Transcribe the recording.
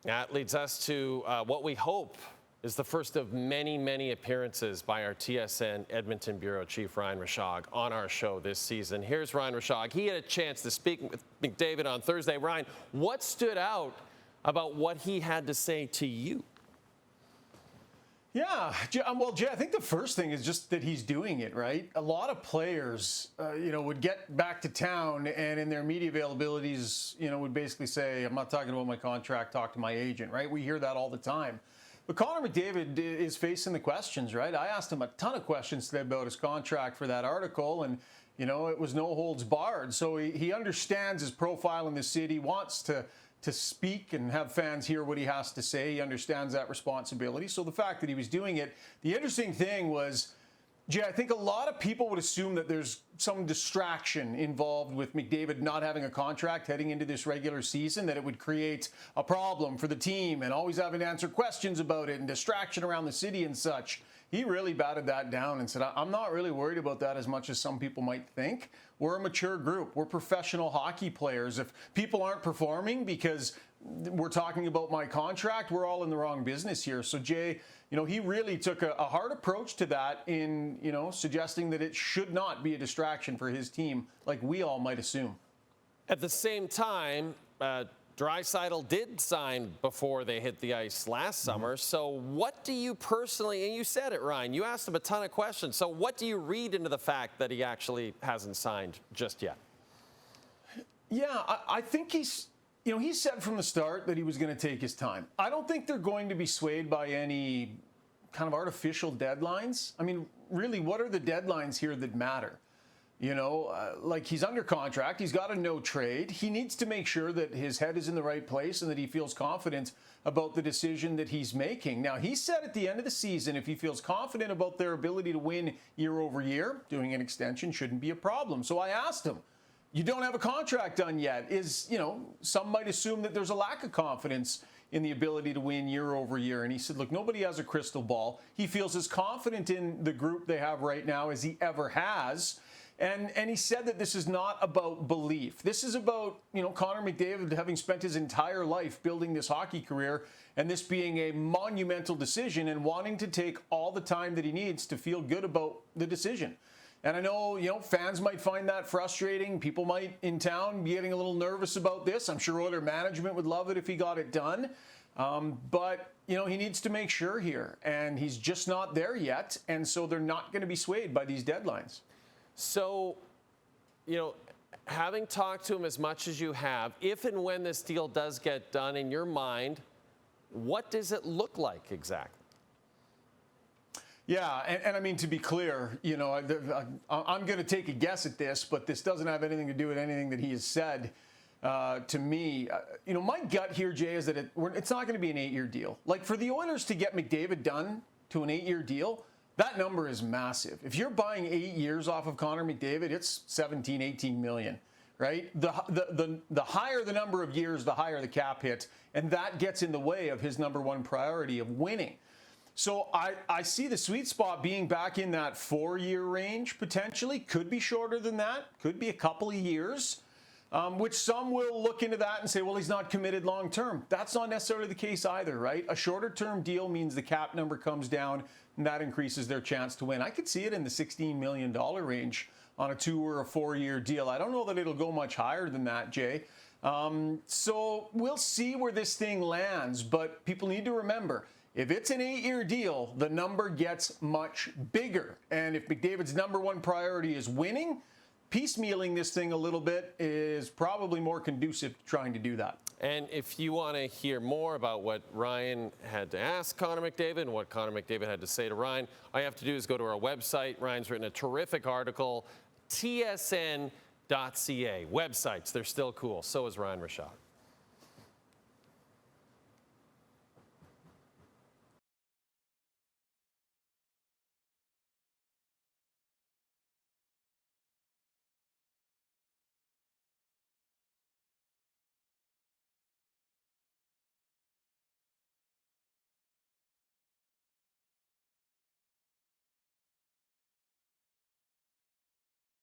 That leads us to what we hope is the first of many, many appearances by our TSN Edmonton Bureau Chief Ryan Rishaug on our show this season. Here's Ryan Rishaug. He had a chance to speak with McDavid on Thursday. Ryan, what stood out about what he had to say to you? Yeah, well, Jay, I think the first thing is just that he's doing it, right? A lot of players, would get back to town and in their media availabilities, would basically say, I'm not talking about my contract, talk to my agent, right? We hear that all the time. But Connor McDavid is facing the questions, right? I asked him a ton of questions today about his contract for that article, and, it was no holds barred. So he understands his profile in the city, wants to speak and have fans hear what he has to say. He understands that responsibility. So the fact that he was doing it, the interesting thing was, Jay, I think a lot of people would assume that there's some distraction involved with McDavid not having a contract heading into this regular season, that it would create a problem for the team and always having to answer questions about it and distraction around the city and such. He really batted that down and said, I'm not really worried about that as much as some people might think. We're a mature group. We're professional hockey players. If people aren't performing because we're talking about my contract, we're all in the wrong business here. So, Jay, he really took a hard approach to that in, suggesting that it should not be a distraction for his team like we all might assume. At the same time, Draisaitl did sign before they hit the ice last summer. So what do you personally, and you said it, Ryan, you asked him a ton of questions. So what do you read into the fact that he actually hasn't signed just yet? Yeah, I think he's, he said from the start that he was going to take his time. I don't think they're going to be swayed by any kind of artificial deadlines. I mean, really, what are the deadlines here that matter? Like he's under contract. He's got a no trade. He needs to make sure that his head is in the right place and that he feels confident about the decision that he's making. Now, he said at the end of the season, if he feels confident about their ability to win year over year, doing an extension shouldn't be a problem. So I asked him, you don't have a contract done yet. Some might assume that there's a lack of confidence in the ability to win year over year. And he said, look, nobody has a crystal ball. He feels as confident in the group they have right now as he ever has. And he said that this is not about belief. This is about, Connor McDavid having spent his entire life building this hockey career and this being a monumental decision and wanting to take all the time that he needs to feel good about the decision. And I know, fans might find that frustrating. People might in town be getting a little nervous about this. I'm sure Oilers management would love it if he got it done. But, he needs to make sure here. And he's just not there yet. And so they're not going to be swayed by these deadlines. So, having talked to him as much as you have, if and when this deal does get done in your mind, what does it look like exactly? Yeah, and I mean, to be clear, I'm going to take a guess at this, but this doesn't have anything to do with anything that he has said to me. My gut here, Jay, is that it's not going to be an 8-year deal. Like, for the Oilers to get McDavid done to an 8-year deal, that number is massive. If you're buying 8 years off of Connor McDavid, it's 17, 18 million, right? The higher the number of years, the higher the cap hit, and that gets in the way of his number one priority of winning. So I see the sweet spot being back in that 4-year range, potentially. Could be shorter than that. Could be a couple of years, which some will look into that and say, well, he's not committed long term. That's not necessarily the case either, right? A shorter term deal means the cap number comes down, and that increases their chance to win. I could see it in the $16 million range on a 2 or a 4-year deal. I don't know that it'll go much higher than that, Jay. So we'll see where this thing lands, but people need to remember, if it's an 8-year deal, the number gets much bigger. And if McDavid's number one priority is winning, piecemealing this thing a little bit is probably more conducive to trying to do that. And if you want to hear more about what Ryan had to ask Connor McDavid and what Connor McDavid had to say to Ryan, all you have to do is go to our website. Ryan's written a terrific article, tsn.ca. Websites, they're still cool. So is Ryan Rishaug.